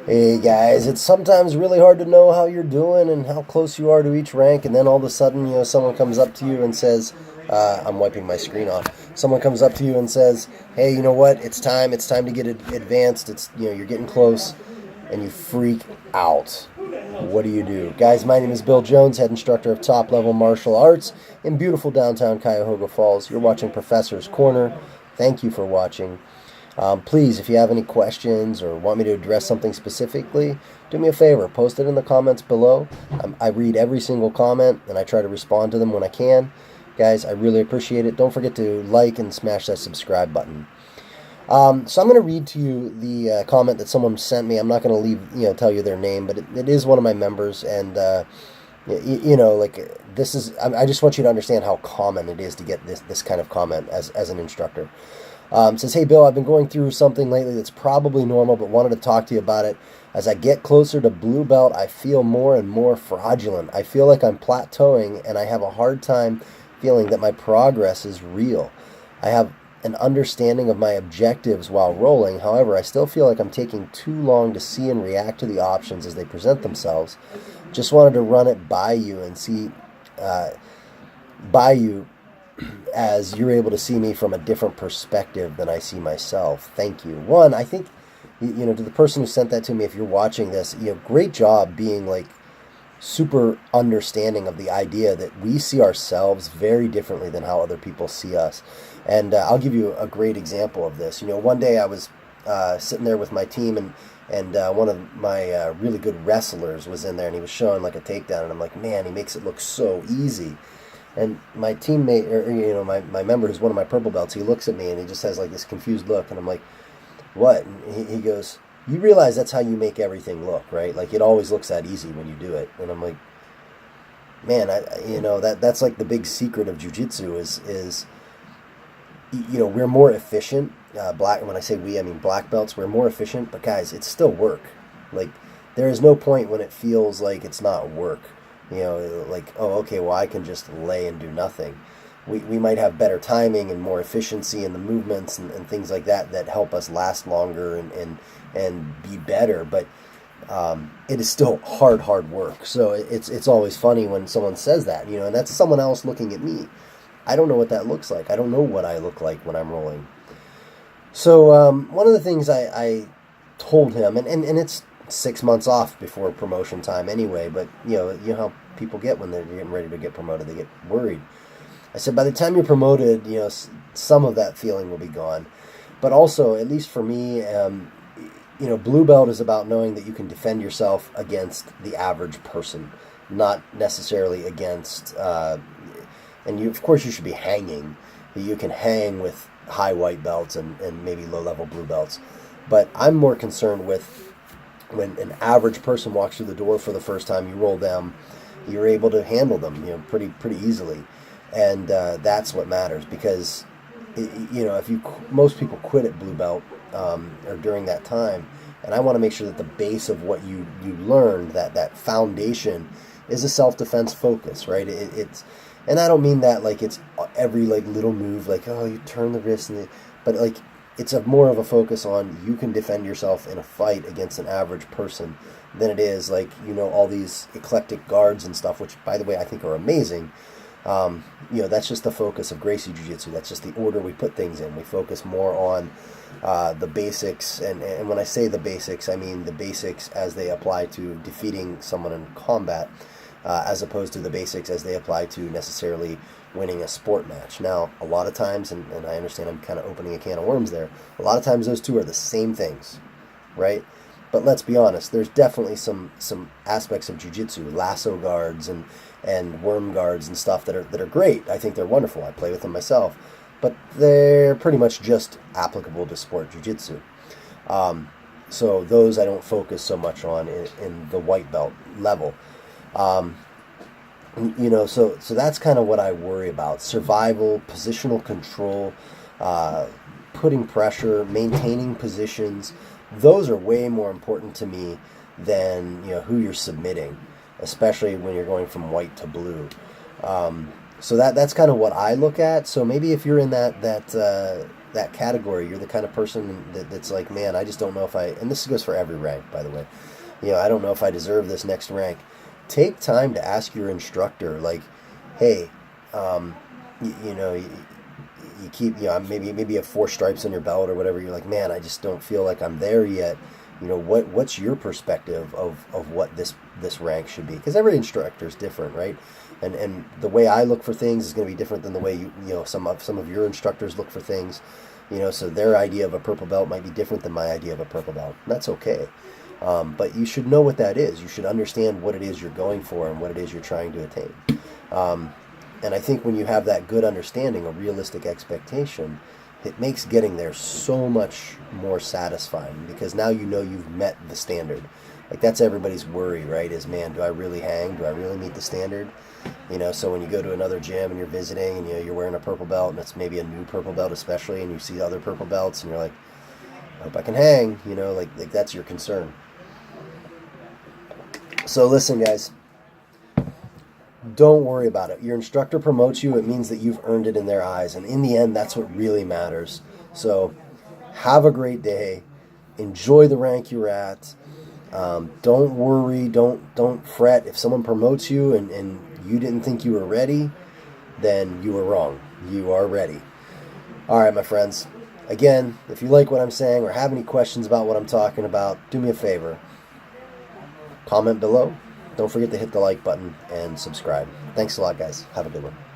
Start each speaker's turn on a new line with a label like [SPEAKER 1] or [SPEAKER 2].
[SPEAKER 1] Hey guys, it's sometimes really hard to know how you're doing and how close you are to each rank, and then all of a sudden, someone comes up to you and says, "I'm wiping my screen off." Someone comes up to you and says, "Hey, you know what? It's time. It's time to get advanced. You're getting close," and you freak out. What do you do, guys? My name is Bill Jones, head instructor of top level martial arts in beautiful downtown Cuyahoga Falls. You're watching Professor's Corner. Thank you for watching. Please, if you have any questions or want me to address something specifically, do me a favor, post it in the comments below. I read every single comment and I try to respond to them when I can. Guys, I really appreciate it. Don't forget to like and smash that subscribe button. So I'm going to read to you the comment that someone sent me. I'm not going to tell you their name, but it is one of my members, and this is. I just want you to understand how common it is to get this kind of comment as an instructor. Says, "Hey Bill, I've been going through something lately that's probably normal, but wanted to talk to you about it. As I get closer to blue belt, I feel more and more fraudulent. I feel like I'm plateauing, and I have a hard time feeling that my progress is real. I have an understanding of my objectives while rolling. However, I still feel like I'm taking too long to see and react to the options as they present themselves. Just wanted to run it by you and see by you as you're able to see me from a different perspective than I see myself. Thank you." One, I think, to the person who sent that to me, if you're watching this, great job being like super understanding of the idea that we see ourselves very differently than how other people see us. And I'll give you a great example of this. One day I was sitting there with my team, and one of my really good wrestlers was in there, and he was showing like a takedown, and I'm like, man, he makes it look so easy. And my teammate, or my member, who's one of my purple belts, he looks at me and he just has like this confused look, and I'm like, "What?" And he goes, "You realize that's how you make everything look, right? Like it always looks that easy when you do it." And I'm like, "Man, that's like the big secret of jiu-jitsu is we're more efficient. When I say we, I mean black belts. We're more efficient, but guys, it's still work. Like there is no point when it feels like it's not work. Like, oh, okay, well, I can just lay and do nothing. We might have better timing and more efficiency in the movements and things like that help us last longer and be better, but it is still hard work. So it's always funny when someone says that, and that's someone else looking at me. I don't know what that looks like. I don't know what I look like when I'm rolling. So one of the things I told him, and it's 6 months off before promotion time anyway, but you know how people get when they're getting ready to get promoted, they get worried. I said, by the time you're promoted, some of that feeling will be gone. But also, at least for me, blue belt is about knowing that you can defend yourself against the average person, not necessarily against, and of course you should be hanging. You can hang with high white belts and maybe low level blue belts. But I'm more concerned with when an average person walks through the door for the first time, you roll them, you're able to handle them, pretty easily, and that's what matters. Because if most people quit at blue belt or during that time, and I want to make sure that the base of what you learned, that foundation, is a self-defense focus, right? It's, and I don't mean that like it's every like little move, like oh you turn the wrist, but like it's more of a focus on you can defend yourself in a fight against an average person than it is like, all these eclectic guards and stuff, which, by the way, I think are amazing. That's just the focus of Gracie Jiu-Jitsu. That's just the order we put things in. We focus more on the basics. And when I say the basics, I mean the basics as they apply to defeating someone in combat, as opposed to the basics as they apply to necessarily winning a sport match. Now, a lot of times, and I understand I'm kind of opening a can of worms there, a lot of times those two are the same things, right? But let's be honest, there's definitely some aspects of jiu-jitsu, lasso guards and worm guards and stuff that are great. I think they're wonderful. I play with them myself. But they're pretty much just applicable to sport jiu-jitsu. So those I don't focus so much on in the white belt level. So that's kind of what I worry about. Survival, positional control, putting pressure, maintaining positions. Those are way more important to me than who you're submitting, especially when you're going from white to blue. So that's kind of what I look at. So maybe if you're in that that category, you're the kind of person that's like, man, I just don't know if I, and this goes for every rank, by the way, I don't know if I deserve this next rank. Take time to ask your instructor, like, hey, you keep, maybe you have 4 stripes on your belt or whatever. You're like, man, I just don't feel like I'm there yet. What's your perspective of what this rank should be? Because every instructor is different, right? And the way I look for things is going to be different than the way some of your instructors look for things. So their idea of a purple belt might be different than my idea of a purple belt. And that's okay. But you should know what that is. You should understand what it is you're going for and what it is you're trying to attain. And I think when you have that good understanding, a realistic expectation, it makes getting there so much more satisfying, because now you've met the standard. Like, that's everybody's worry, right? Is, man, do I really hang? Do I really meet the standard? So when you go to another gym and you're visiting and you're wearing a purple belt, and it's maybe a new purple belt especially, and you see other purple belts and you're like, I hope I can hang, like that's your concern. So listen, guys, don't worry about it. Your instructor promotes you. It means that you've earned it in their eyes. And in the end, that's what really matters. So have a great day. Enjoy the rank you're at. Don't worry. Don't fret. If someone promotes you and you didn't think you were ready, then you were wrong. You are ready. All right, my friends. Again, if you like what I'm saying or have any questions about what I'm talking about, do me a favor. Comment below. Don't forget to hit the like button and subscribe. Thanks a lot, guys. Have a good one.